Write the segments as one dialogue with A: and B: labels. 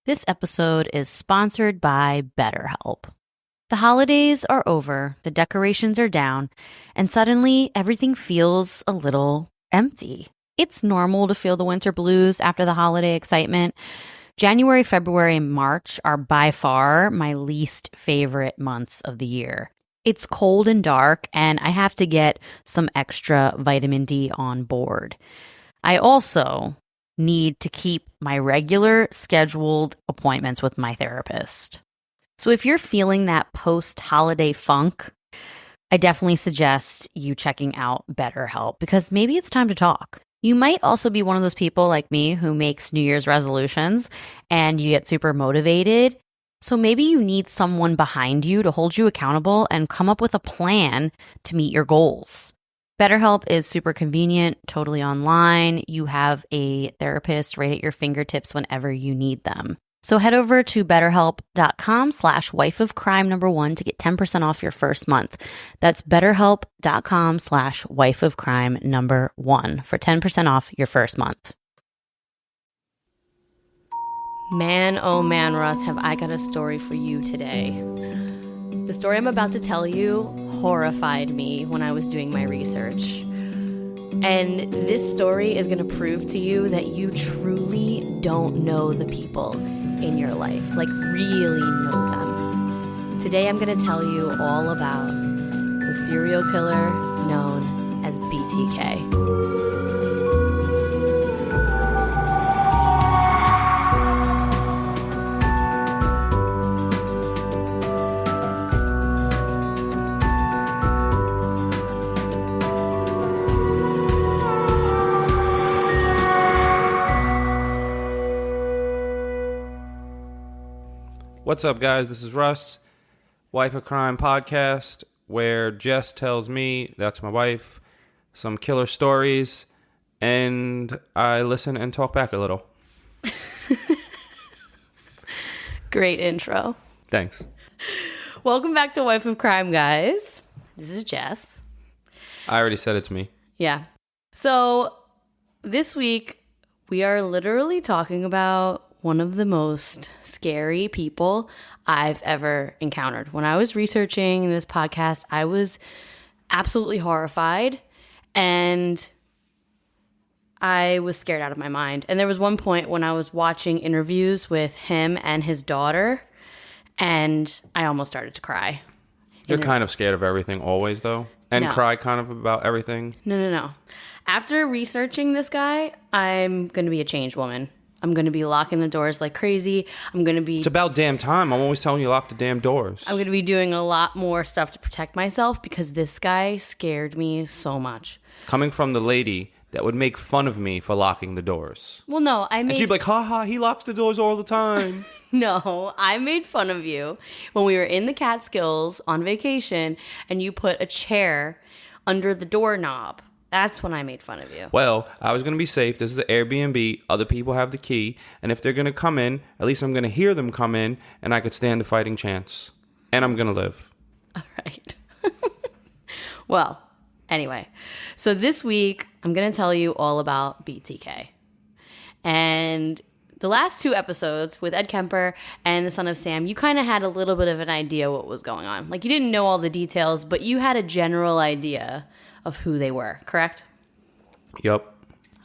A: This episode is sponsored by BetterHelp. The holidays are over, the decorations are down, and suddenly everything feels a little empty. It's normal to feel the winter blues after the holiday excitement. January, February, and March are by far my least favorite months of the year. It's cold and dark, and I have to get some extra vitamin D on board. I also need to keep my regular scheduled appointments with my therapist. So if you're feeling that post-holiday funk, I definitely suggest you checking out BetterHelp because maybe it's time to talk. You might also be one of those people like me who makes New Year's resolutions and you get super motivated. So maybe you need someone behind you to hold you accountable and come up with a plan to meet your goals. BetterHelp is super convenient, totally online. You have a therapist right at your fingertips whenever you need them. So head over to betterhelp.com/wifeofcrime1 to get 10% off your first month. That's betterhelp.com/wifeofcrime1 for 10% off your first month. Man, oh man, Russ, have I got a story for you today. The story I'm about to tell you horrified me when I was doing my research. And this story is going to prove to you that you truly don't know the people in your life, like really know them. Today I'm going to tell you all about the serial killer known as BTK.
B: What's up, guys? This is Russ, Wife of Crime podcast, where Jess tells me, that's my wife, some killer stories, and I listen and talk back a little.
A: Great intro.
B: Thanks.
A: Welcome back to Wife of Crime, guys. This is Jess.
B: I already said it's me.
A: Yeah. So this week, we are literally talking about one of the most scary people I've ever encountered. When I was researching this podcast, I was absolutely horrified and I was scared out of my mind. And there was one point when I was watching interviews with him and his daughter, and I almost started to cry.
B: You're kind of scared of everything always, though? And
A: No.
B: Cry kind of about everything?
A: No. After researching this guy, I'm going to be a changed woman. I'm going to be locking the doors like crazy.
B: It's about damn time. I'm always telling you lock the damn doors.
A: I'm going to be doing a lot more stuff to protect myself because this guy scared me so much.
B: Coming from the lady that would make fun of me for locking the doors.
A: Well, no,
B: And she'd be like, ha, he locks the doors all the time.
A: No, I made fun of you when we were in the Catskills on vacation and you put a chair under the doorknob. That's when I made fun of you.
B: Well, I was going to be safe. This is an Airbnb. Other people have the key. And if they're going to come in, at least I'm going to hear them come in and I could stand a fighting chance. And I'm going to live.
A: All right. Well, anyway. So this week, I'm going to tell you all about BTK. And the last two episodes with Ed Kemper and the son of Sam, you kind of had a little bit of an idea what was going on. Like you didn't know all the details, but you had a general idea of who they were, correct?
B: Yup.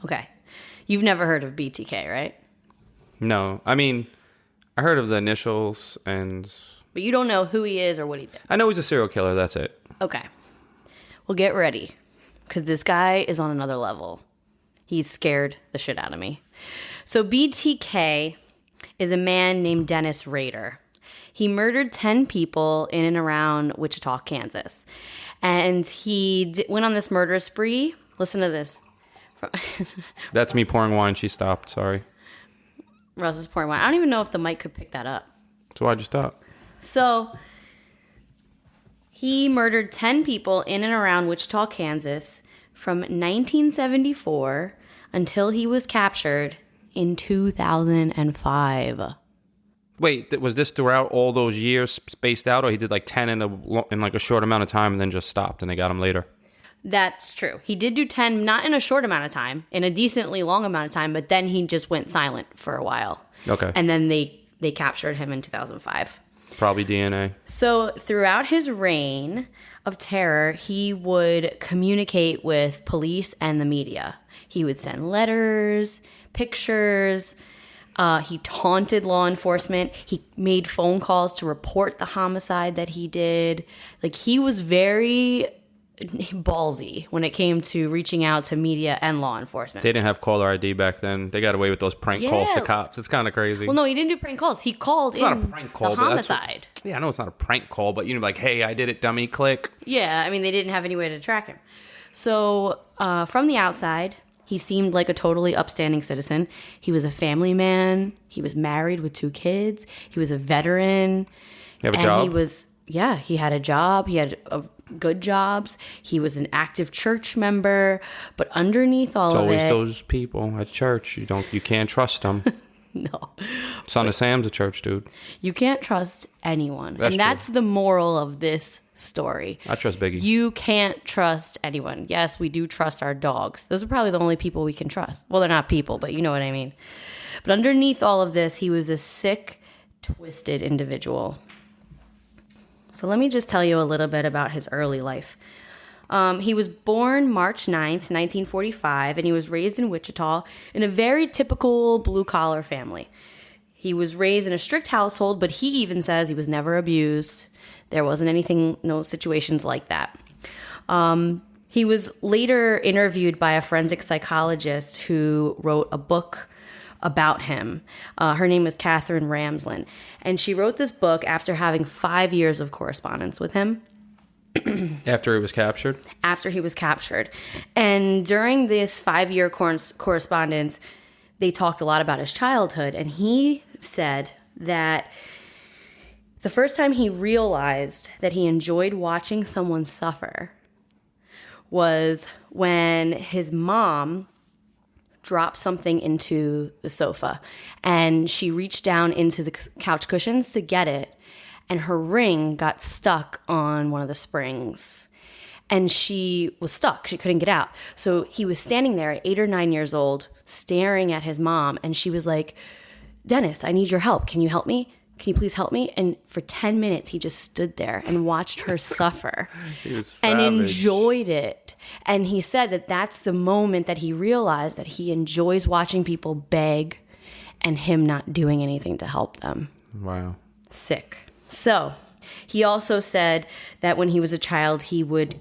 A: Okay. You've never heard of BTK, right?
B: No. I mean, I heard of the initials and...
A: But you don't know who he is or what he did.
B: I know he's a serial killer. That's it.
A: Okay. Well, get ready. Because this guy is on another level. He's scared the shit out of me. So BTK is a man named Denis Rader. He murdered 10 people in and around Wichita, Kansas. And he went on this murder spree. Listen to this.
B: That's me pouring wine. She stopped. Sorry.
A: Russ is pouring wine. I don't even know if the mic could pick that up.
B: So why'd you stop?
A: So he murdered 10 people in and around Wichita, Kansas from 1974 until he was captured in 2005.
B: Wait, was this throughout all those years spaced out, or he did like 10 in like a short amount of time and then just stopped and they got him later?
A: That's true. He did do 10, not in a short amount of time, in a decently long amount of time, but then he just went silent for a while.
B: Okay.
A: And then they They captured him in 2005.
B: Probably DNA.
A: So throughout his reign of terror, he would communicate with police and the media. He would send letters, pictures. He taunted law enforcement. He made phone calls to report the homicide that he did. Like, he was very ballsy when it came to reaching out to media and law enforcement.
B: They didn't have caller ID back then. They got away with those prank calls to cops. It's kind of crazy.
A: Well, no, he didn't do prank calls. He called
B: it's not a prank call,
A: the homicide.
B: I know it's not a prank call, but like, hey, I did it, dummy, click.
A: Yeah, I mean, they didn't have any way to track him. So from the outside, he seemed like a totally upstanding citizen. He was a family man. He was married with 2 kids. He was a veteran.
B: You have a job?
A: He had a job. He had good jobs. He was an active church member. But underneath all of it...
B: It's always those people at church. You can't trust them.
A: No.
B: Son of Sam's a church dude.
A: You can't trust anyone.
B: That's
A: the moral of this story.
B: I trust Biggie.
A: You can't trust anyone. Yes, we do trust our dogs. Those are probably the only people we can trust. Well, they're not people, but you know what I mean. But underneath all of this, he was a sick, twisted individual. So let me just tell you a little bit about his early life. He was born March 9th, 1945, and he was raised in Wichita in a very typical blue-collar family. He was raised in a strict household, but he even says he was never abused. There wasn't no situations like that. He was later interviewed by a forensic psychologist who wrote a book about him. Her name is Catherine Ramsland. And she wrote this book after having 5 years of correspondence with him.
B: After he was captured?
A: After he was captured. And during this 5-year correspondence, they talked a lot about his childhood. And he said that the first time he realized that he enjoyed watching someone suffer was when his mom dropped something into the sofa. And she reached down into the couch cushions to get it. And her ring got stuck on one of the springs. And she was stuck. She couldn't get out. So he was standing there at 8 or 9 years old, staring at his mom. And she was like, Dennis, I need your help. Can you help me? Can you please help me? And for 10 minutes, he just stood there and watched her suffer and enjoyed it. And he said that that's the moment that he realized that he enjoys watching people beg and him not doing anything to help them.
B: Wow.
A: Sick. So he also said that when he was a child, he would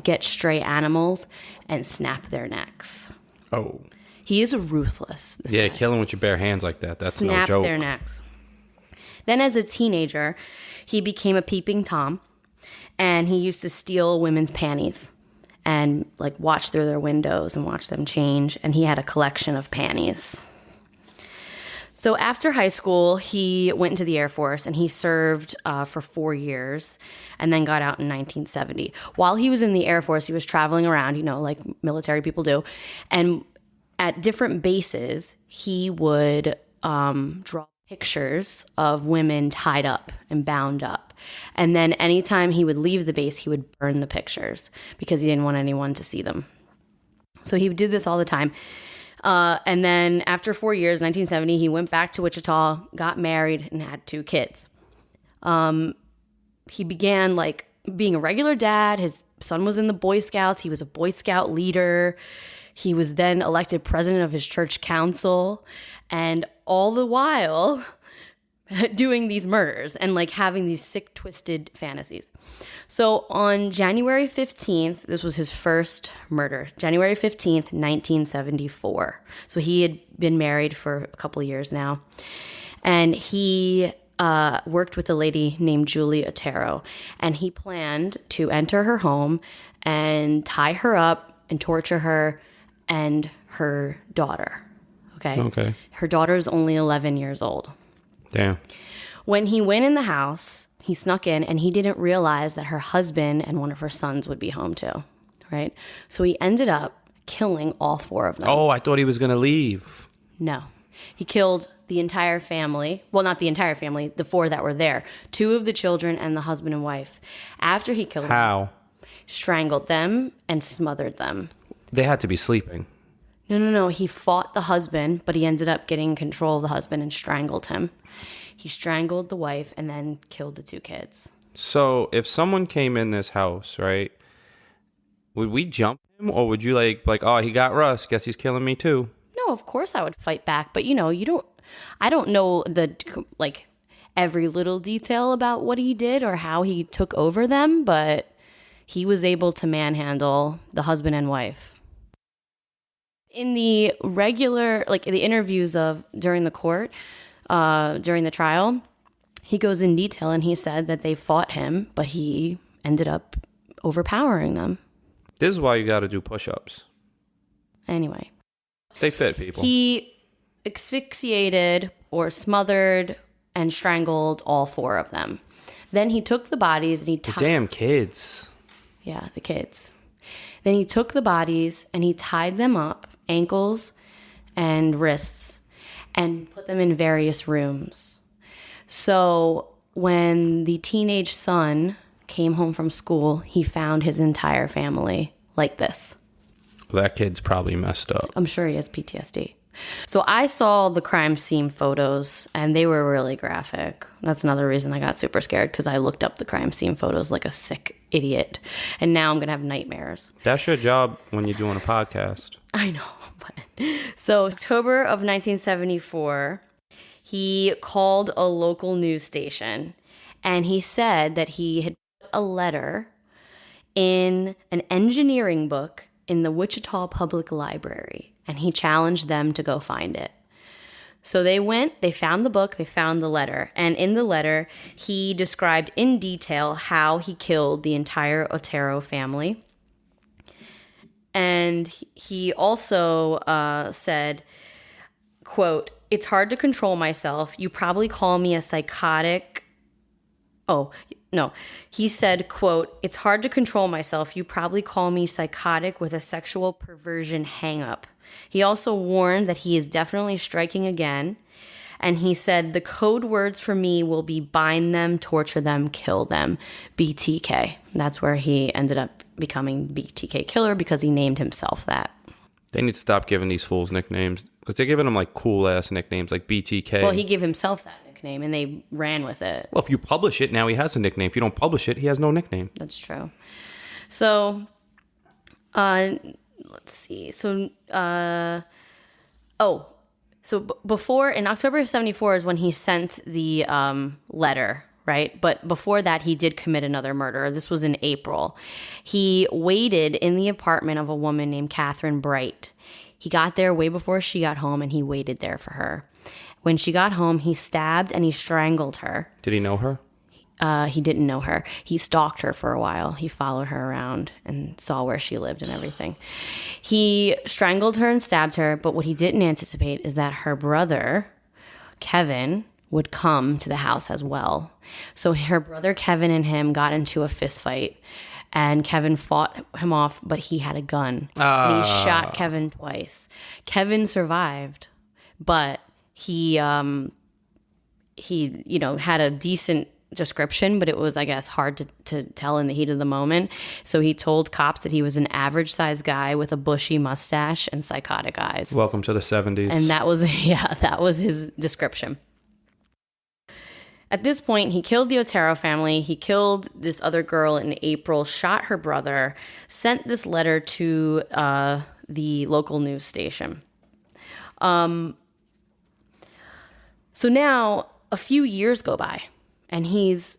A: get stray animals and snap their necks.
B: Oh.
A: He is ruthless.
B: Yeah, killing with your bare hands like that. That's no joke.
A: Snap their necks. Then as a teenager, he became a peeping Tom, and he used to steal women's panties and like watch through their windows and watch them change. And he had a collection of panties. So after high school, he went into the Air Force and he served for 4 years and then got out in 1970. While he was in the Air Force, he was traveling around, you know, like military people do. And at different bases, he would draw pictures of women tied up and bound up. And then anytime he would leave the base, he would burn the pictures because he didn't want anyone to see them. So he did this all the time. And then after 4 years, 1970, he went back to Wichita, got married, and had 2 kids. He began like being a regular dad. His son was in the Boy Scouts. He was a Boy Scout leader. He was then elected president of his church council. And all the while doing these murders and like having these sick, twisted fantasies. So on January 15th, this was his first murder, January 15th, 1974. So he had been married for a couple of years now. And he worked with a lady named Julie Otero. And he planned to enter her home and tie her up and torture her and her daughter. Okay. Her daughter is only 11 years old.
B: Damn.
A: When he went in the house, he snuck in and he didn't realize that her husband and one of her sons would be home too, right? So he ended up killing all 4 of them.
B: Oh, I thought he was going to leave.
A: No. He killed the entire family. Well, not the entire family, the 4 that were there. 2 of the children and the husband and wife. After he killed them, strangled them and smothered them.
B: They had to be sleeping.
A: No. He fought the husband, but he ended up getting control of the husband and strangled him.
C: He strangled the wife and then killed the 2 kids.
B: So if someone came in this house, right, would we jump him, or would you like, oh, he got Russ, guess he's killing me too?
C: No, of course I would fight back. But, I don't know every little detail about what he did or how he took over them, but he was able to manhandle the husband and wife. In the regular, the interviews during the court, during the trial, he goes in detail and he said that they fought him, but he ended up overpowering them.
B: This is why you got to do push-ups.
C: Anyway.
B: Stay fit, people.
C: He asphyxiated or smothered and strangled all 4 of them. Then he took the bodies and he...
B: The damn kids.
C: Yeah, the kids. Then he took the bodies and he tied them up, ankles and wrists, and put them in various rooms. So when the teenage son came home from school, he found his entire family like this.
B: Well, that kid's probably messed up.
C: I'm sure he has PTSD. So I saw the crime scene photos, and they were really graphic. That's another reason I got super scared, because I looked up the crime scene photos like a sick idiot, and now I'm going to have nightmares.
B: That's your job when you're doing a podcast.
C: I know. So October of 1974, he called a local news station, and he said that he had put a letter in an engineering book in the Wichita Public Library, and he challenged them to go find it. So they went, they found the book, they found the letter, and in the letter, he described in detail how he killed the entire Otero family. And he also said, quote, "It's hard to control myself. You probably call me a psychotic." Oh, no. He said, quote, "It's hard to control myself. You probably call me psychotic with a sexual perversion hang-up." He also warned that he is definitely striking again. And he said, "The code words for me will be bind them, torture them, kill them. BTK." That's where he ended up becoming BTK Killer, because he named himself that.
B: They need to stop giving these fools nicknames, because they're giving them like cool ass nicknames like BTK.
C: Well, he gave himself that nickname and they ran with it.
B: Well, if you publish it, now he has a nickname. If you don't publish it, he has no nickname.
C: That's true. So, let's see. So, before, in October of 74 is when he sent the letter, right? But before that, he did commit another murder. This was in April. He waited in the apartment of a woman named Catherine Bright. He got there way before she got home, and he waited there for her. When she got home, he stabbed and he strangled her.
B: Did he know her?
C: He didn't know her. He stalked her for a while. He followed her around and saw where she lived and everything. He strangled her and stabbed her, but what he didn't anticipate is that her brother, Kevin, would come to the house as well. So her brother Kevin and him got into a fist fight, and Kevin fought him off, but he had a gun. And he shot Kevin twice. Kevin survived, but he had a decent description, but it was, I guess, hard to tell in the heat of the moment. So he told cops that he was an average sized guy with a bushy mustache and psychotic eyes.
B: Welcome to the 70s.
C: And that was his description. At this point, he killed the Otero family. He killed this other girl in April, shot her brother, sent this letter to the local news station. So now a few years go by, and it's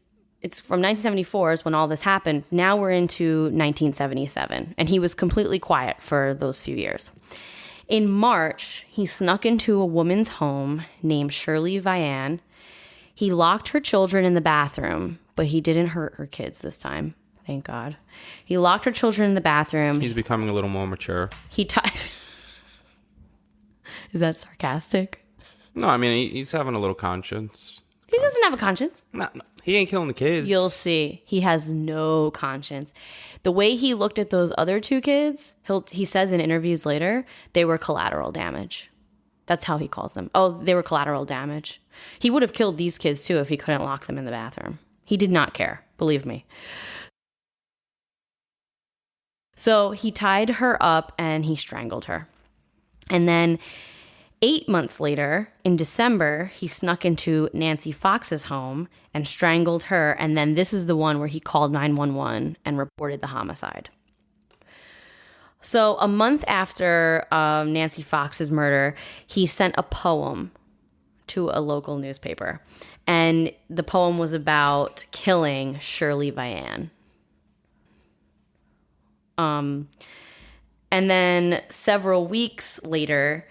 C: from 1974 is when all this happened. Now we're into 1977, and he was completely quiet for those few years. In March, he snuck into a woman's home named Shirley Vian. He locked her children in the bathroom, but he didn't hurt her kids this time. Thank God. He locked her children in the bathroom.
B: He's becoming a little more mature.
C: Is that sarcastic?
B: No, I mean, he's having a little conscience.
C: He doesn't have a conscience.
B: No, he ain't killing the kids.
C: You'll see. He has no conscience. The way he looked at those other 2 kids, he says in interviews later, they were collateral damage. That's how he calls them. Oh, they were collateral damage. He would have killed these kids too if he couldn't lock them in the bathroom. He did not care, believe me. So he tied her up and he strangled her. And then 8 months later, in December, he snuck into Nancy Fox's home and strangled her. And then this is the one where he called 911 and reported the homicide. So a month after Nancy Fox's murder, he sent a poem to a local newspaper. And the poem was about killing Shirley Vian. And then several weeks later,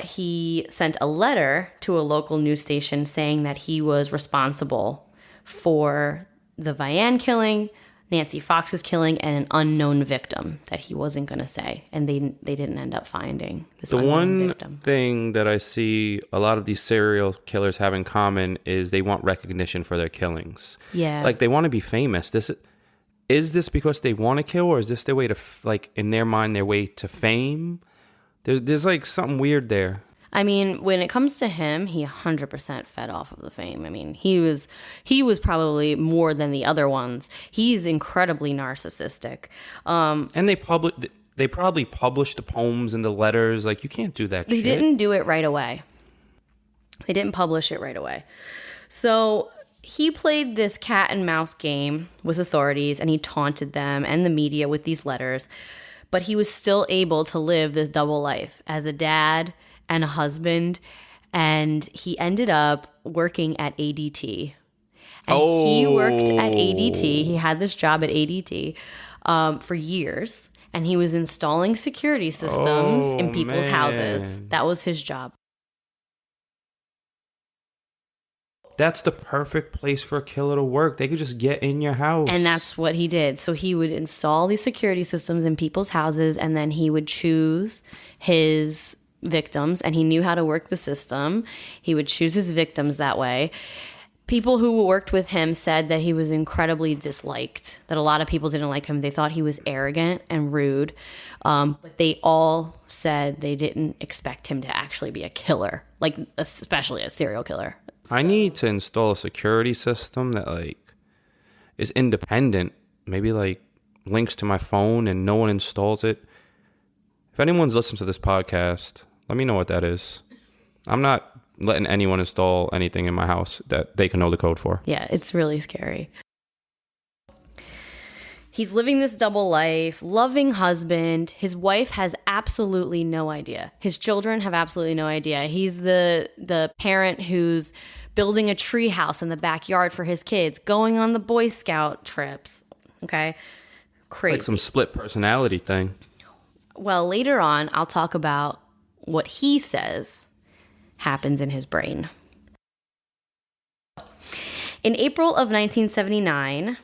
C: he sent a letter to a local news station saying that he was responsible for the Vian killing, Nancy Fox's killing, and an unknown victim that he wasn't going to say. And they didn't end up finding this unknown victim.
B: The one thing that I see a lot of these serial killers have in common is they want recognition for their killings.
C: Yeah.
B: Like, they want to be famous. Is this because they want to kill, or is this their way to, like, in their mind, their way to fame? There's like something weird there.
C: I mean, when it comes to him, he 100% fed off of the fame. I mean, he was probably more than the other ones. He's incredibly narcissistic.
B: And they probably published the poems and the letters. Like, you can't do that.
C: They didn't do it right away. They didn't publish it right away. So he played this cat and mouse game with authorities, and he taunted them and the media with these letters. But he was still able to live this double life as a dad and a husband, and he ended up working at ADT. And he worked at ADT. He had this job at ADT for years, and he was installing security systems in people's houses. That was his job.
B: That's the perfect place for a killer to work. They could just get in your house.
C: And that's what he did. So he would install these security systems in people's houses, and then he would choose his victims, and he knew how to work the system. He would choose his victims that way. People who worked with him said that he was incredibly disliked, that a lot of people didn't like him. They thought he was arrogant and rude. But they all said they didn't expect him to actually be a killer, like especially a serial killer.
B: I need to install a security system that, like, is independent. Maybe, like, links to my phone and no one installs it. If anyone's listened to this podcast, let me know what that is. I'm not letting anyone install anything in my house that they can know the code for.
C: Yeah, it's really scary. He's living this double life, loving husband. His wife has absolutely no idea. His children have absolutely no idea. He's the parent who's building a tree house in the backyard for his kids, going on the Boy Scout trips. Okay? Crazy.
B: It's like some split personality thing.
C: Well, later on, I'll talk about what he says happens in his brain. In April of 1979...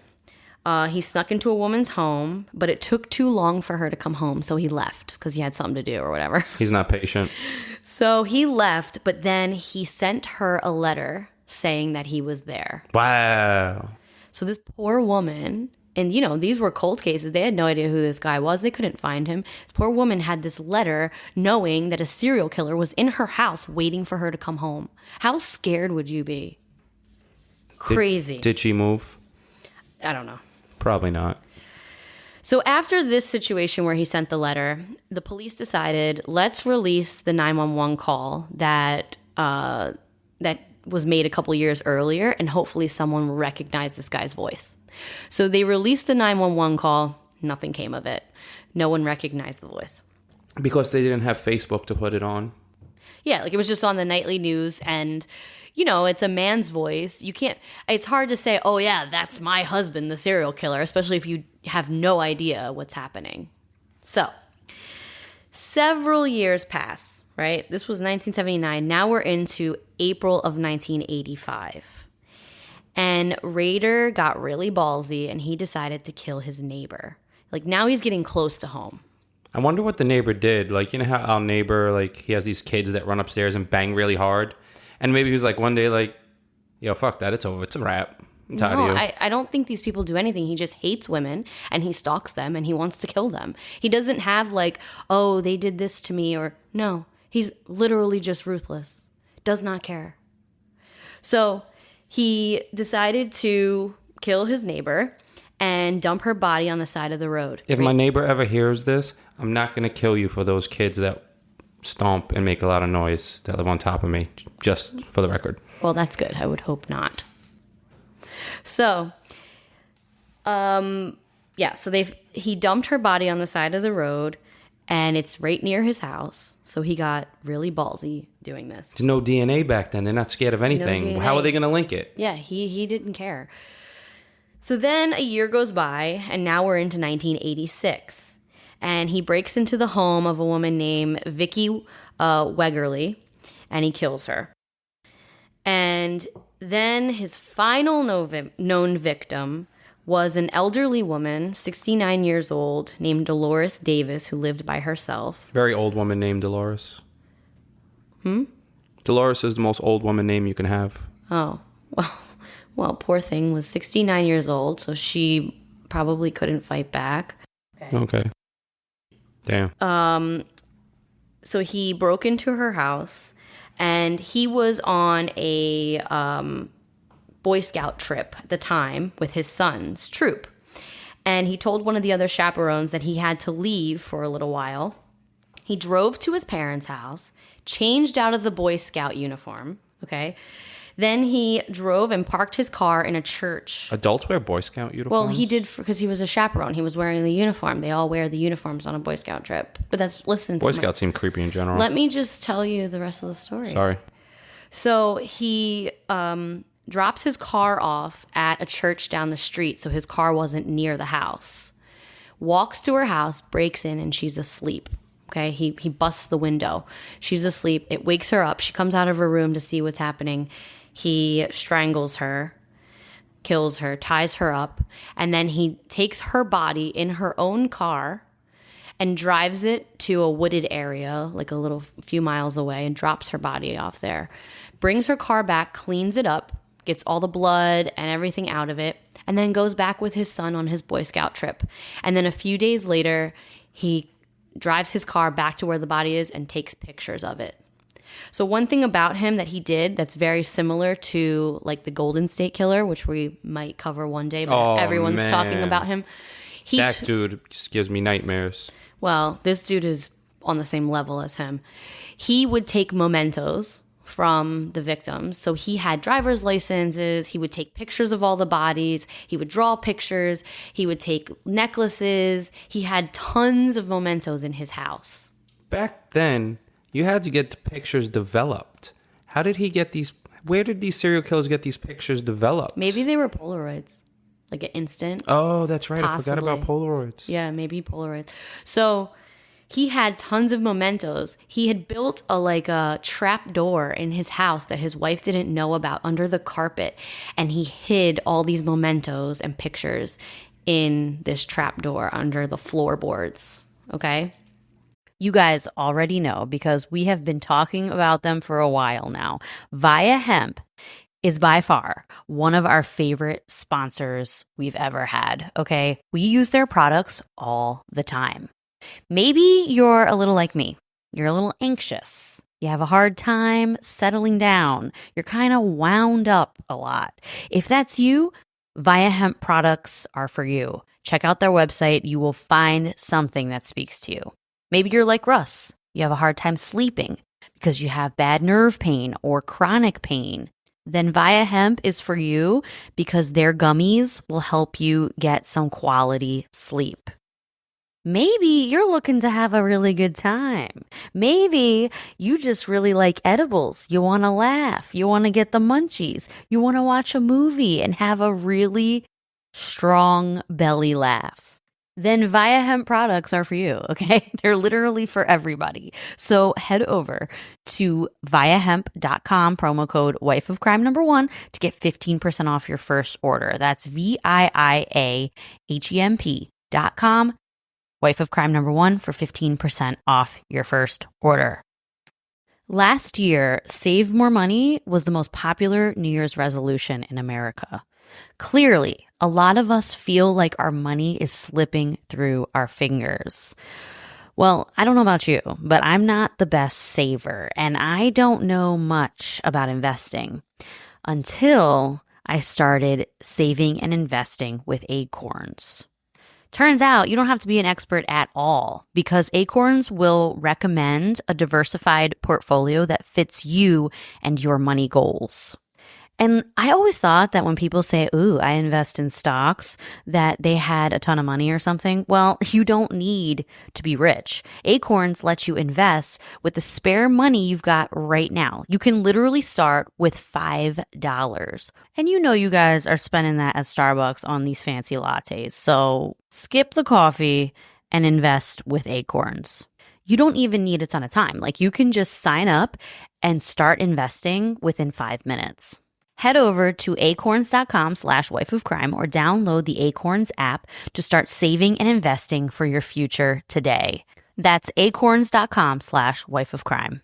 C: he snuck into a woman's home, but it took too long for her to come home, so he left because he had something to do or whatever.
B: He's not patient.
C: So he left, but then he sent her a letter saying that he was there.
B: Wow.
C: So this poor woman, and you know, these were cold cases. They had no idea who this guy was. They couldn't find him. This poor woman had this letter knowing that a serial killer was in her house waiting for her to come home. How scared would you be? Crazy.
B: Did she move?
C: I don't know.
B: Probably not.
C: So after this situation where he sent the letter, the police decided, let's release the 911 call that was made a couple years earlier, and hopefully someone will recognize this guy's voice. So they released the 911 call. Nothing came of it. No one recognized the voice.
B: Because they didn't have Facebook to put it on.
C: Yeah, like it was just on the nightly news, and you know, it's a man's voice. It's hard to say, oh yeah, that's my husband, the serial killer, especially if you have no idea what's happening. So, several years pass, right? This was 1979. Now we're into April of 1985. And Rader got really ballsy and he decided to kill his neighbor. Like now he's getting close to home.
B: I wonder what the neighbor did. Like, you know how our neighbor, like, he has these kids that run upstairs and bang really hard? And maybe he was like one day like, yo, fuck that. It's over. It's a wrap. I'm tired of you.
C: I don't think these people do anything. He just hates women and he stalks them and he wants to kill them. He doesn't have like, oh, they did this to me, or no. He's literally just ruthless. Does not care. So he decided to kill his neighbor and dump her body on the side of the road.
B: If my neighbor ever hears this, I'm not going to kill you for those kids that stomp and make a lot of noise that live on top of me, just for the record.
C: Well, that's good. I would hope not. So, so he dumped her body on the side of the road, and it's right near his house. So he got really ballsy doing this.
B: There's no DNA back then. They're not scared of anything.
C: No
B: How are they going to link it?
C: Yeah, he didn't care. So then a year goes by, and now we're into 1986. And he breaks into the home of a woman named Vicky Wegerly, and he kills her. And then his final known victim was an elderly woman, 69 years old, named Dolores Davis, who lived by herself.
B: Very old woman named Dolores. Dolores is the most old woman name you can have.
C: Oh, well, poor thing, was 69 years old, so she probably couldn't fight back.
B: Okay. Damn.
C: So he broke into her house, and he was on a Boy Scout trip at the time with his son's troop. And he told one of the other chaperones that he had to leave for a little while. He drove to his parents' house, changed out of the Boy Scout uniform, okay? Then he drove and parked his car in a church.
B: Adults wear Boy Scout uniforms?
C: Well, he did because he was a chaperone. He was wearing the uniform. They all wear the uniforms on a Boy Scout trip. But
B: Boy Scouts seem creepy in general.
C: Let me just tell you the rest of the story.
B: Sorry.
C: So he drops his car off at a church down the street, so his car wasn't near the house. Walks to her house, breaks in, and she's asleep. Okay, he busts the window. She's asleep. It wakes her up. She comes out of her room to see what's happening. He strangles her, kills her, ties her up, and then he takes her body in her own car and drives it to a wooded area, like a few miles away, and drops her body off there. Brings her car back, cleans it up, gets all the blood and everything out of it, and then goes back with his son on his Boy Scout trip. And then a few days later, he drives his car back to where the body is and takes pictures of it. So one thing about him that he did that's very similar to like the Golden State Killer, which we might cover one day, but everyone's talking about him.
B: That dude gives me nightmares.
C: Well, this dude is on the same level as him. He would take mementos from the victims. So he had driver's licenses. He would take pictures of all the bodies. He would draw pictures. He would take necklaces. He had tons of mementos in his house.
B: Back then, you had to get pictures developed. How did he get these? Where did these serial killers get these pictures developed?
C: Maybe they were Polaroids, like an instant.
B: Oh, that's right.
C: Possibly.
B: I forgot about Polaroids.
C: Yeah, maybe Polaroids. So he had tons of mementos. He had built a trap door in his house that his wife didn't know about under the carpet. And he hid all these mementos and pictures in this trap door under the floorboards. Okay?
A: You guys already know because we have been talking about them for a while now. Via Hemp is by far one of our favorite sponsors we've ever had, okay? We use their products all the time. Maybe you're a little like me. You're a little anxious. You have a hard time settling down. You're kind of wound up a lot. If that's you, Via Hemp products are for you. Check out their website. You will find something that speaks to you. Maybe you're like Russ. You have a hard time sleeping because you have bad nerve pain or chronic pain. Then Via Hemp is for you because their gummies will help you get some quality sleep. Maybe you're looking to have a really good time. Maybe you just really like edibles. You want to laugh. You want to get the munchies. You want to watch a movie and have a really strong belly laugh. Then Via Hemp products are for you, okay? They're literally for everybody. So head over to viahemp.com, promo code wifeofcrime1 to get 15% off your first order. That's VIIAHEMP.com, wifeofcrime1 for 15% off your first order. Last year, Save More Money was the most popular New Year's resolution in America. Clearly, a lot of us feel like our money is slipping through our fingers. Well, I don't know about you, but I'm not the best saver, and I don't know much about investing until I started saving and investing with Acorns. Turns out you don't have to be an expert at all because Acorns will recommend a diversified portfolio that fits you and your money goals. And I always thought that when people say, ooh, I invest in stocks, that they had a ton of money or something. Well, you don't need to be rich. Acorns lets you invest with the spare money you've got right now. You can literally start with $5. And you know you guys are spending that at Starbucks on these fancy lattes. So skip the coffee and invest with Acorns. You don't even need a ton of time. Like you can just sign up and start investing within 5 minutes. Head over to acorns.com/wifeofcrime or download the Acorns app to start saving and investing for your future today. That's acorns.com/wifeofcrime.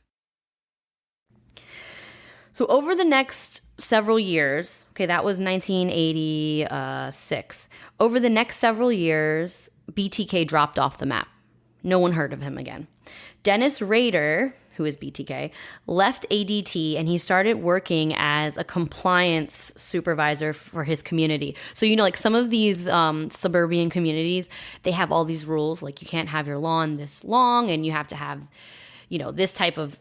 C: So over the next several years, okay, that was 1986. Over the next several years, BTK dropped off the map. No one heard of him again. Denis Rader, who is BTK, left ADT and he started working as a compliance supervisor for his community. So, you know, like some of these suburban communities, they have all these rules, like you can't have your lawn this long and you have to have, you know, this type of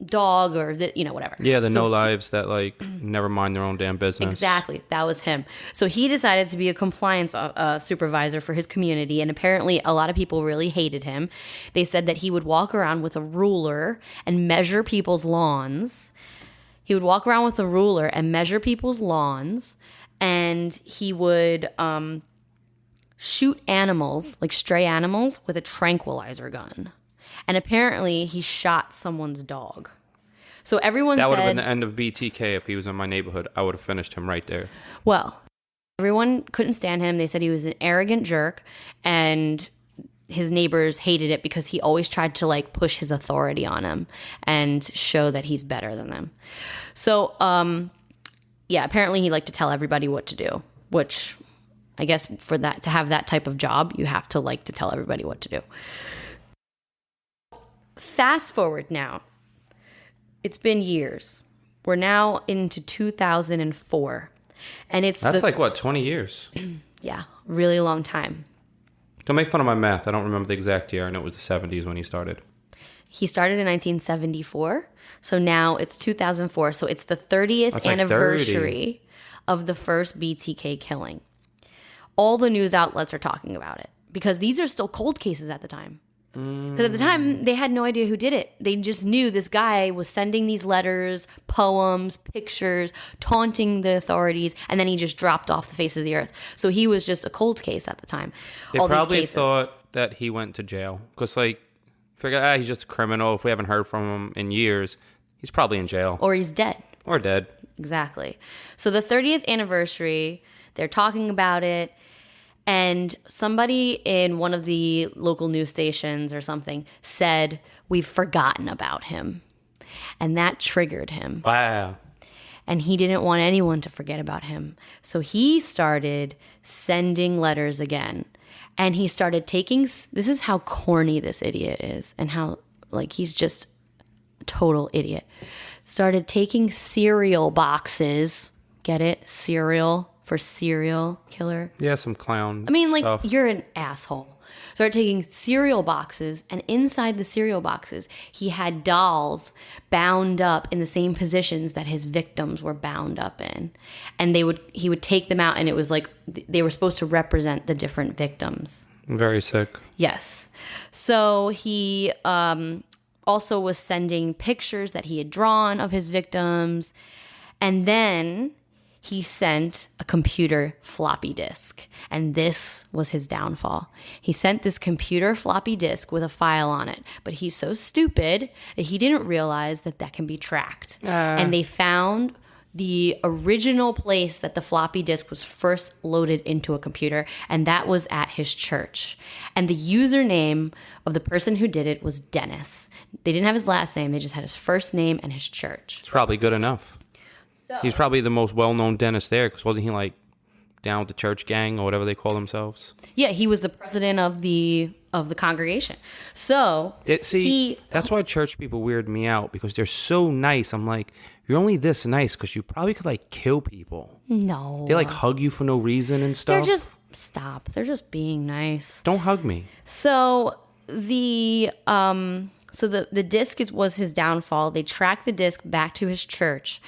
C: dog or, you know, whatever.
B: Yeah, the so no-lives that, like, never mind their own damn business.
C: Exactly. That was him. So he decided to be a compliance supervisor for his community, and apparently a lot of people really hated him. They said that he would walk around with a ruler and measure people's lawns. He would walk around with a ruler and measure people's lawns, and he would shoot animals, like stray animals, with a tranquilizer gun. And apparently he shot someone's dog. So everyone said...
B: That would have been the end of BTK if he was in my neighborhood. I would have finished him right there.
C: Well, everyone couldn't stand him. They said he was an arrogant jerk. And his neighbors hated it because he always tried to like push his authority on them and show that he's better than them. So, yeah, apparently he liked to tell everybody what to do. Which, I guess for that, to have that type of job, you have to like to tell everybody what to do. Fast forward now. It's been years. We're now into 2004. And it's
B: That's like, what, 20 years?
C: Yeah, really long time.
B: Don't make fun of my math. I don't remember the exact year. I know it was the 70s when he started.
C: He started in 1974. So now it's 2004. So it's the 30th anniversary of the first BTK killing. All the news outlets are talking about it because these are still cold cases at the time. Because at the time, they had no idea who did it. They just knew this guy was sending these letters, poems, pictures, taunting the authorities, and then he just dropped off the face of the earth. So he was just a cold case at the time.
B: They probably thought that he went to jail. Because, like, figure, he's just a criminal. If we haven't heard from him in years, he's probably in jail.
C: Or he's dead.
B: Or dead.
C: Exactly. So the 30th anniversary, they're talking about it. And somebody in one of the local news stations or something said, we've forgotten about him. And that triggered him.
B: Wow.
C: And he didn't want anyone to forget about him. So he started sending letters again. And he started taking, this is how corny this idiot is and how, like, he's just a total idiot. Started taking cereal boxes. Get it? Cereal. For serial killer.
B: Yeah, some clown
C: I mean, like,
B: stuff.
C: You're an asshole. Started taking cereal boxes, and inside the cereal boxes, he had dolls bound up in the same positions that his victims were bound up in. And he would take them out, and it was like they were supposed to represent the different victims.
B: Very sick.
C: Yes. So he also was sending pictures that he had drawn of his victims. And then he sent a computer floppy disk, and this was his downfall. He sent this computer floppy disk with a file on it, but he's so stupid that he didn't realize that that can be tracked. And they found the original place that the floppy disk was first loaded into a computer, and that was at his church. And the username of the person who did it was Denis. They didn't have his last name, they just had his first name and his church.
B: It's probably good enough. He's probably the most well-known dentist there, because wasn't he like down with the church gang or whatever they call themselves?
C: Yeah, he was the president of the congregation. So
B: that's why church people weird me out, because they're so nice. I'm like, you're only this nice because you probably could like kill people.
C: No,
B: they like hug you for no reason and stuff.
C: Stop. They're just being nice.
B: Don't hug me.
C: So the disc was his downfall. They tracked the disc back to his church.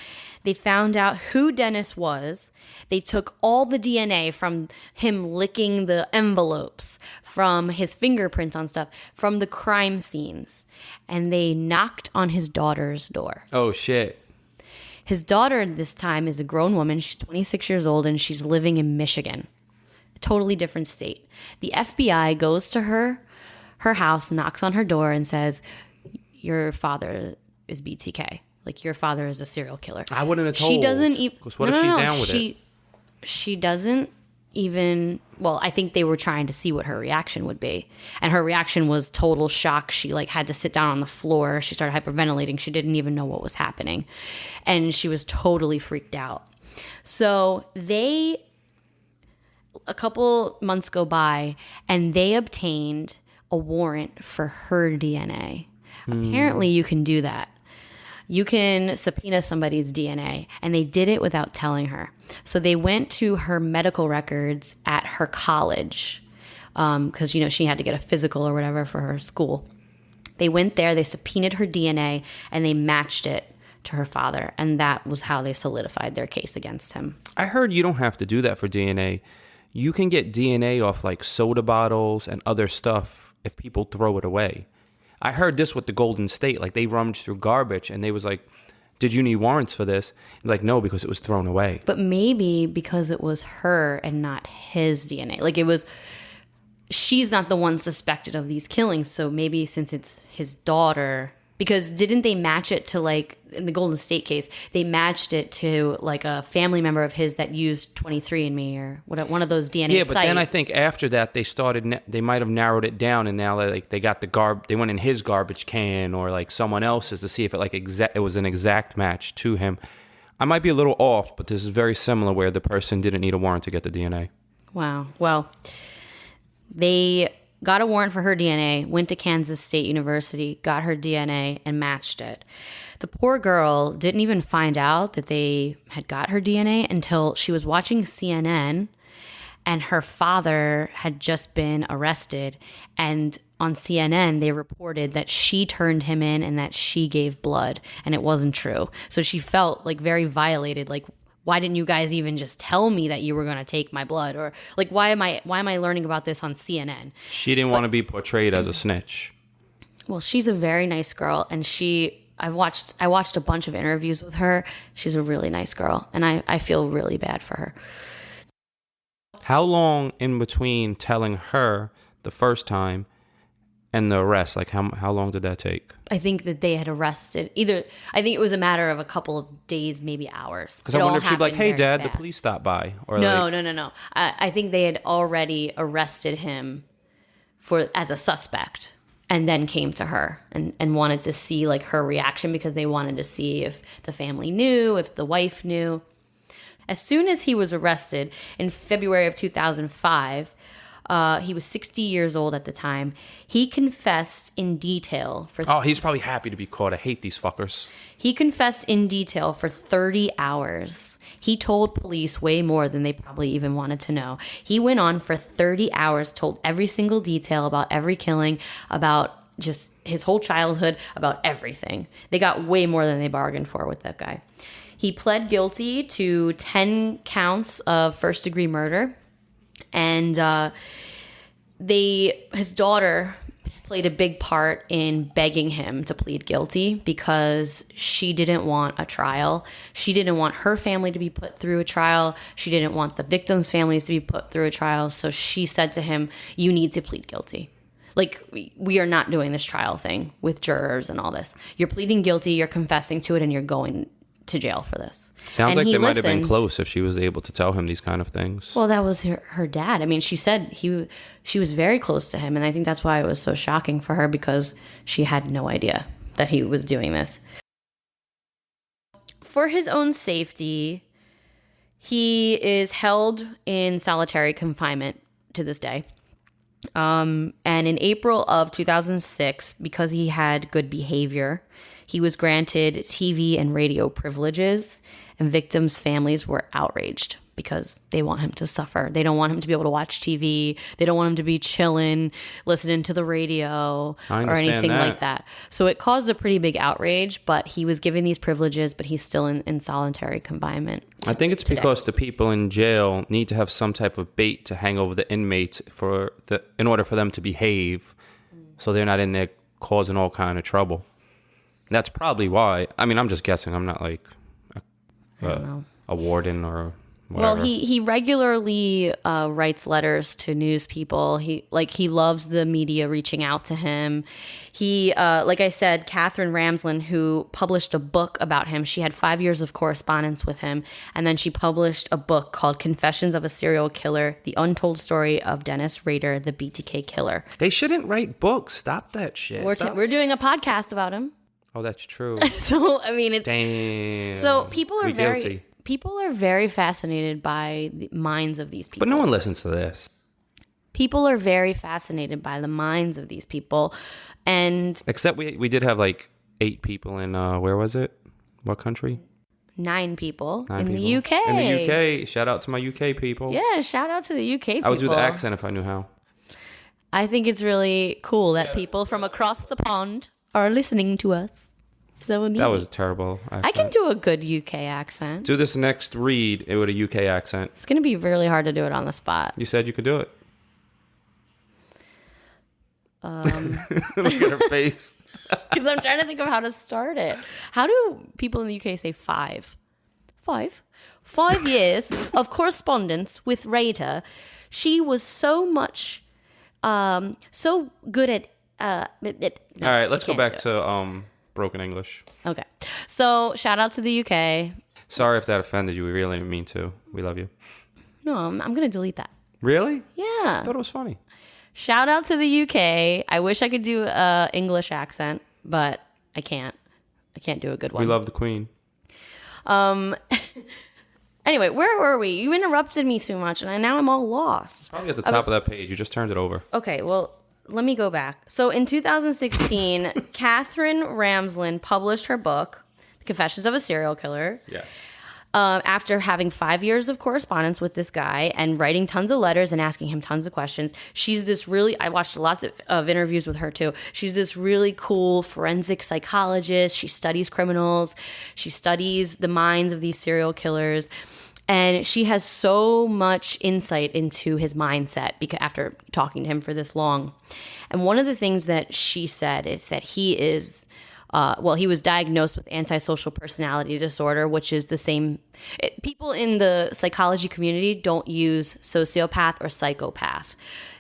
C: They found out who Denis was. They took all the DNA from him licking the envelopes, from his fingerprints on stuff, from the crime scenes, and they knocked on his daughter's door.
B: Oh, shit.
C: His daughter this time is a grown woman. She's 26 years old, and she's living in Michigan. A totally different state. The FBI goes to her house, knocks on her door, and says, your father is BTK. Like, your father is a serial killer.
B: I wouldn't have told.
C: She doesn't even...
B: Because what if she's down with it?
C: She doesn't even... Well, I think they were trying to see what her reaction would be. And her reaction was total shock. She, like, had to sit down on the floor. She started hyperventilating. She didn't even know what was happening. And she was totally freaked out. So a couple months go by, and they obtained a warrant for her DNA. Apparently, you can do that. You can subpoena somebody's DNA, and they did it without telling her. So they went to her medical records at her college because, she had to get a physical or whatever for her school. They went there, they subpoenaed her DNA, and they matched it to her father, and that was how they solidified their case against him.
B: I heard you don't have to do that for DNA. You can get DNA off, like, soda bottles and other stuff if people throw it away. I heard this with the Golden State. Like, they rummaged through garbage, and they was like, did you need warrants for this? Like, no, because it was thrown away.
C: But maybe because it was her and not his DNA. Like, she's not the one suspected of these killings, so maybe since it's his daughter... Because didn't they match it to, like, in the Golden State case, they matched it to, like, a family member of his that used 23andMe or one of those DNA sites.
B: Yeah, but then I think after that they might have narrowed it down, and now they got they went in his garbage can or, like, someone else's to see if it was an exact match to him. I might be a little off, but this is very similar where the person didn't need a warrant to get the DNA.
C: Wow. Well, they got a warrant for her DNA, went to Kansas State University, got her DNA, and matched it. The poor girl didn't even find out that they had got her DNA until she was watching CNN, and her father had just been arrested. And on CNN, they reported that she turned him in and that she gave blood, and it wasn't true. So she felt, like, very violated, like, why didn't you guys even just tell me that you were going to take my blood? Or, like, why am I learning about this on CNN?
B: She didn't want to be portrayed as a snitch.
C: Well, she's a very nice girl, and I watched a bunch of interviews with her. She's a really nice girl, and I feel really bad for her.
B: How long in between telling her the first time and the arrest? Like, how long did that take?
C: I think that they had arrested I think it was a matter of a couple of days, maybe hours.
B: Because I wonder if she'd be like, hey, Dad, the police stopped by. Or
C: No. I think they had already arrested him as a suspect and then came to her and wanted to see, like, her reaction because they wanted to see if the family knew, if the wife knew. As soon as he was arrested in February of 2005, he was 60 years old at the time. He confessed in detail for...
B: Oh, he's probably happy to be caught. I hate these fuckers.
C: He confessed in detail for 30 hours. He told police way more than they probably even wanted to know. He went on for 30 hours, told every single detail about every killing, about just his whole childhood, about everything. They got way more than they bargained for with that guy. He pled guilty to 10 counts of first-degree murder. And his daughter played a big part in begging him to plead guilty because she didn't want a trial. She didn't want her family to be put through a trial. She didn't want the victims' families to be put through a trial. So she said to him, you need to plead guilty. Like, we are not doing this trial thing with jurors and all this. You're pleading guilty, you're confessing to it, and you're going to jail for this.
B: Sounds like they might have been close if she was able to tell him these kind of things.
C: Well, that was her dad. I mean, she said she was very close to him, and I think that's why it was so shocking for her, because she had no idea that he was doing this. For his own safety, he is held in solitary confinement to this day. And in April of 2006, because he had good behavior, he was granted TV and radio privileges, and victims' families were outraged. because they want him to suffer. They don't want him to be able to watch TV. They don't want him to be chilling, listening to the radio or anything like that. So it caused a pretty big outrage, but he was given these privileges, but he's still in solitary confinement.
B: I think it's because the people in jail need to have some type of bait to hang over the inmates in order for them to behave, so they're not in there causing all kind of trouble. That's probably why. I mean, I'm just guessing. I'm not like a warden or whatever.
C: Well, he regularly writes letters to news people. He loves the media reaching out to him. He, like I said, Catherine Ramsland, who published a book about him, she had 5 years of correspondence with him, and then she published a book called Confessions of a Serial Killer, The Untold Story of Denis Rader, the BTK Killer.
B: They shouldn't write books. Stop that shit.
C: We're doing a podcast about him.
B: Oh, that's true.
C: So, I mean, it's...
B: Damn.
C: So people are
B: guilty.
C: People are very fascinated by the minds of these people.
B: But no one listens to this.
C: People are very fascinated by the minds of these people. And
B: except we did have like 8 people in, where was it? What country?
C: 9 people in
B: people.
C: the UK.
B: In the UK. Shout out to my UK people.
C: Yeah, shout out to the UK people.
B: I would do the accent if I knew how.
C: I think it's really cool that people from across the pond are listening to us. So neat.
B: That was a terrible accent.
C: I can do a good UK accent.
B: Do this next read with a UK accent.
C: It's going to be really hard to do it on the spot.
B: You said you could do it. Look at her face.
C: Because I'm trying to think of how to start it. How do people in the UK say 5? 5 years of correspondence with Rader. She was so good at...
B: All right, let's go back to broken English.
C: Okay. So, shout out to the UK.
B: Sorry if that offended you. We really didn't mean to. We love you.
C: No, I'm going to delete that.
B: Really?
C: Yeah.
B: I thought it was funny.
C: Shout out to the UK. I wish I could do a English accent, but I can't. I can't do a good one.
B: We love the Queen.
C: Anyway, where were we? You interrupted me so much, and now I'm all lost.
B: Probably at the top of that page. You just turned it over.
C: Okay, well... Let me go back. So in 2016, Catherine Ramsland published her book, Confessions of a Serial Killer.
B: Yes.
C: After having 5 years of correspondence with this guy and writing tons of letters and asking him tons of questions. She's this really, I watched lots of interviews with her too. She's this really cool forensic psychologist. She studies criminals. She studies the minds of these serial killers. And she has so much insight into his mindset after talking to him for this long. And one of the things that she said is that he is, he was diagnosed with antisocial personality disorder, which is the same. People in the psychology community don't use sociopath or psychopath.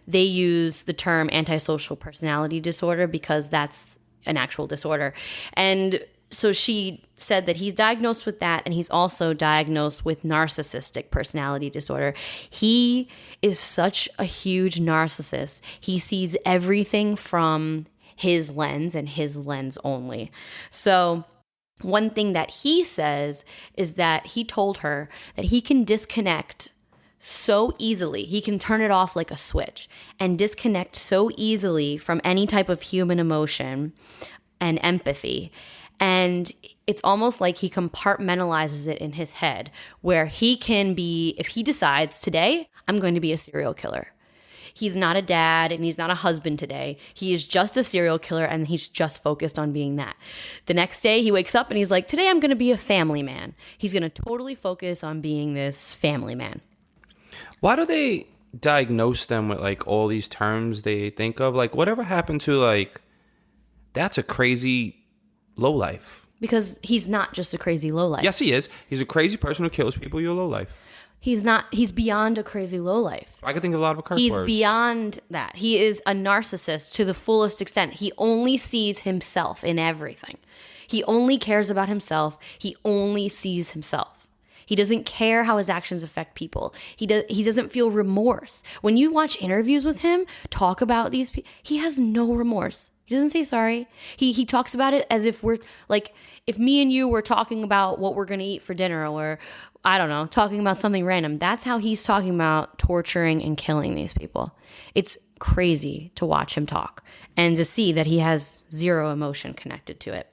C: They use the term antisocial personality disorder because that's an actual disorder. And so she said that he's diagnosed with that, and he's also diagnosed with narcissistic personality disorder. He is such a huge narcissist. He sees everything from his lens and his lens only. So one thing that he says is that he told her that he can disconnect so easily. He can turn it off like a switch and disconnect so easily from any type of human emotion and empathy. And it's almost like he compartmentalizes it in his head, where he can be, if he decides today, I'm going to be a serial killer. He's not a dad and he's not a husband today. He is just a serial killer and he's just focused on being that. The next day he wakes up and he's like, today I'm going to be a family man. He's going to totally focus on being this family man.
B: Why do they diagnose them with like all these terms they think of? Like whatever happened to like, that's a crazy lowlife.
C: Because he's not just a crazy lowlife.
B: Yes, he is. He's a crazy person who kills people. You're a lowlife.
C: He's not. He's beyond a crazy lowlife.
B: I could think of a lot of curse
C: words.
B: He's
C: beyond that. He is a narcissist to the fullest extent. He only sees himself in everything. He only cares about himself. He only sees himself. He doesn't care how his actions affect people. He doesn't feel remorse. When you watch interviews with him talk about these people, he has no remorse. He doesn't say sorry. He talks about it as if we're like, if me and you were talking about what we're going to eat for dinner, or I don't know, talking about something random. That's how he's talking about torturing and killing these people. It's crazy to watch him talk and to see that he has zero emotion connected to it.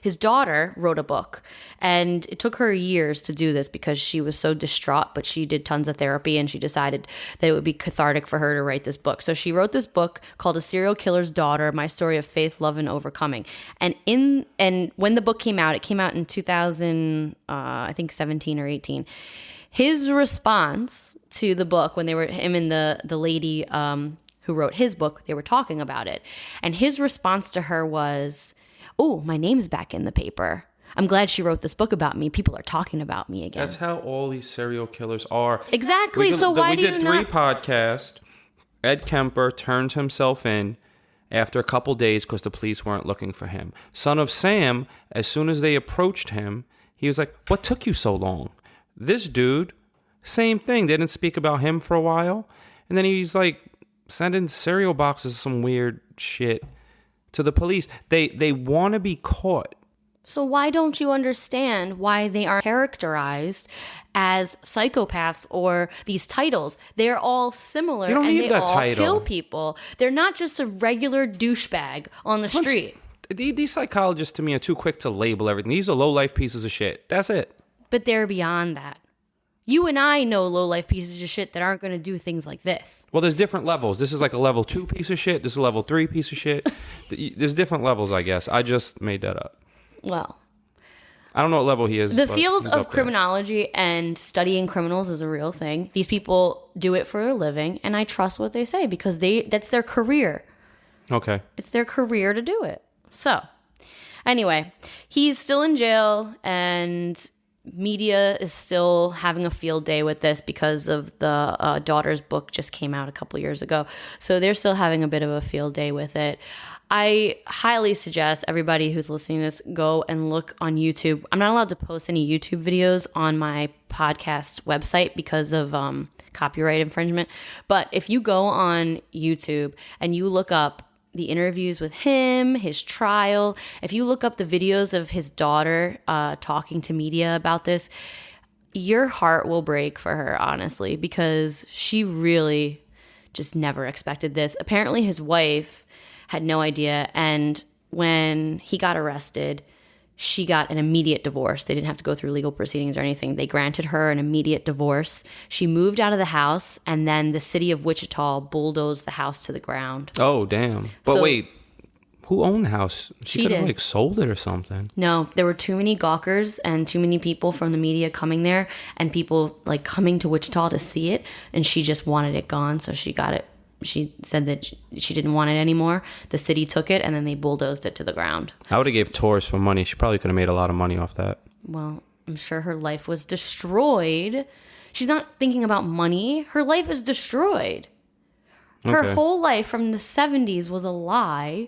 C: His daughter wrote a book, and it took her years to do this because she was so distraught, but she did tons of therapy, and she decided that it would be cathartic for her to write this book. So she wrote this book called A Serial Killer's Daughter, My Story of Faith, Love, and Overcoming. And when the book came out, it came out in 2000, I think 17 or 18. His response to the book, when they were, him and the lady who wrote his book, they were talking about it. And his response to her was, "Oh, my name's back in the paper. I'm glad she wrote this book about me. People are talking about me again."
B: That's how all these serial killers are.
C: Exactly. We did
B: three podcasts. Ed Kemper turned himself in after a couple days because the police weren't looking for him. Son of Sam, as soon as they approached him, he was like, "What took you so long?" This dude, same thing. They didn't speak about him for a while. And then he's like sending cereal boxes, some weird shit to the police. They want to be caught.
C: So why don't you understand why they are characterized as psychopaths or these titles? They're all similar,
B: You don't
C: and
B: need
C: they
B: that
C: all
B: title.
C: kill people. They're not just a regular douchebag on the street.
B: These psychologists to me are too quick to label everything. These are low-life pieces of shit. That's it.
C: But they're beyond that. You and I know low-life pieces of shit that aren't going to do things like this.
B: Well, there's different levels. This is like a level 2 piece of shit. This is a level 3 piece of shit. There's different levels, I guess. I just made that up.
C: Well,
B: I don't know what level he is.
C: the
B: but
C: field
B: he's
C: of
B: up there.
C: criminology and studying criminals is a real thing. These people do it for a living, and I trust what they say because that's their career.
B: Okay.
C: It's their career to do it. So, anyway, he's still in jail, and media is still having a field day with this because of the daughter's book just came out a couple years ago. So they're still having a bit of a field day with it. I highly suggest everybody who's listening to this go and look on YouTube. I'm not allowed to post any YouTube videos on my podcast website because of copyright infringement. But if you go on YouTube and you look up the interviews with him, his trial, if you look up the videos of his daughter talking to media about this, your heart will break for her, honestly, because she really just never expected this. Apparently his wife had no idea, and when he got arrested, she got an immediate divorce. They didn't have to go through legal proceedings or anything. They granted her an immediate divorce. She moved out of the house, and then the city of Wichita bulldozed the house to the ground.
B: Oh, damn. But
C: So-
B: wait, who owned the house? She could have
C: did.
B: like sold it or something.
C: No, there were too many gawkers and too many people from the media coming there and people like coming to Wichita to see it, and she just wanted it gone, so she got it. She said that she didn't want it anymore. The city took it, and then they bulldozed it to the ground.
B: I would have gave tours for money. She probably could have made a lot of money off that.
C: Well, I'm sure her life was destroyed. She's not thinking about money. Her life is destroyed. Her
B: Okay.
C: whole life from the 70s was a lie.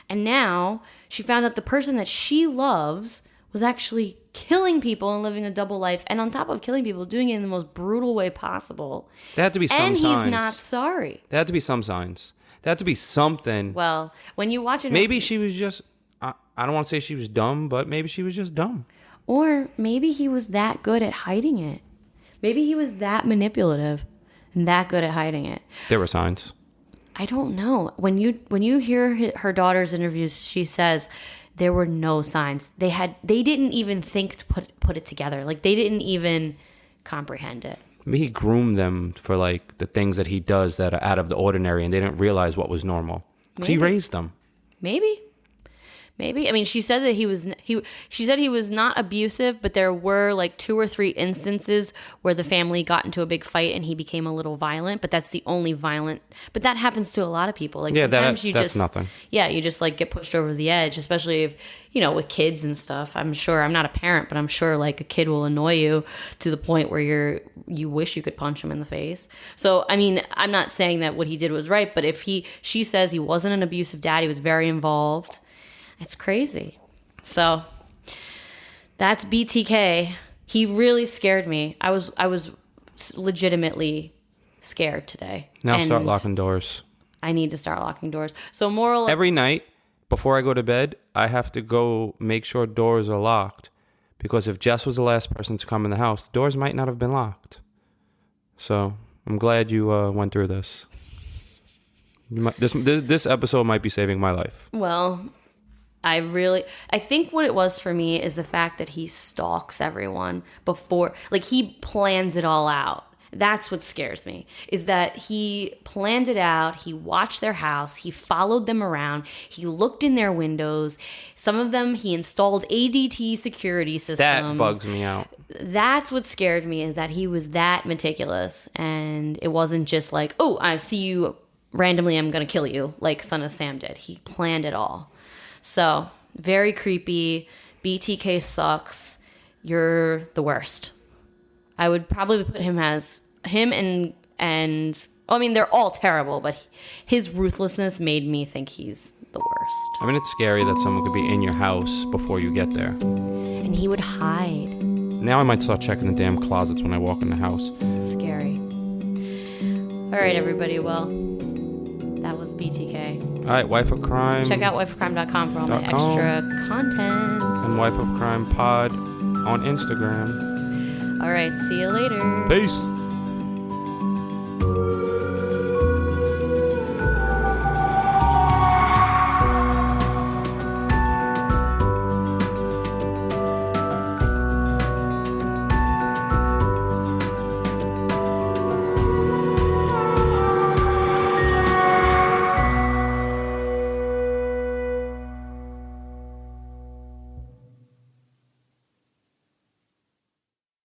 C: And now she found out the person that she loves was actually killing people and living a double life. And on top of killing people, doing it in the most brutal way possible.
B: There had to be some
C: And
B: signs.
C: he's not sorry.
B: There had to be some signs. There had to be something.
C: Well, when you watch it,
B: Maybe she was just, I don't want to say she was dumb, but maybe she was just dumb.
C: or maybe he was that good at hiding it. Maybe he was that manipulative and that good at hiding it.
B: There were signs.
C: I don't know. When you hear her daughter's interviews, she says there were no signs. They didn't even think to put it together. Like they didn't even comprehend it.
B: Maybe he groomed them for like the things that he does that are out of the ordinary, and they didn't realize what was normal. So he
C: Maybe.
B: raised them.
C: Maybe. I mean, she said that she said he was not abusive, but there were like 2 or 3 instances where the family got into a big fight and he became a little violent, but that's the only violent. But that happens to a lot of people. Like
B: Yeah,
C: sometimes
B: that's nothing.
C: Yeah, you just like get pushed over the edge, especially if, with kids and stuff. I'm sure, I'm not a parent, but I'm sure like a kid will annoy you to the point where you wish you could punch him in the face. So, I mean, I'm not saying that what he did was right, but if she says he wasn't an abusive dad, he was very involved. It's crazy. So that's BTK. He really scared me. I was legitimately scared today.
B: Now
C: And
B: start locking doors.
C: I need to start locking doors. So moral.
B: Every night before I go to bed, I have to go make sure doors are locked, because if Jess was the last person to come in the house, the doors might not have been locked. So I'm glad you went through this. This episode might be saving my life.
C: Well, I think what it was for me is the fact that he stalks everyone before, like he plans it all out. That's what scares me, is that he planned it out. He watched their house. He followed them around. He looked in their windows. Some of them, he installed ADT security systems.
B: That bugs me out.
C: That's what scared me, is that he was that meticulous. And it wasn't just like, oh, I see you randomly, I'm going to kill you, like Son of Sam did. He planned it all. So, very creepy. BTK sucks. You're the worst. I would probably put him and I mean, they're all terrible, but his ruthlessness made me think he's the worst.
B: I mean, it's scary that someone could be in your house before you get there.
C: And he would hide.
B: Now I might start checking the damn closets when I walk in the house.
C: It's scary. All right, everybody. Well, that was BTK.
B: All right, Wife of Crime.
C: Check out wifeofcrime.com for all my extra content.
B: And Wife of Crime Pod on Instagram.
C: All right, see you later.
B: Peace.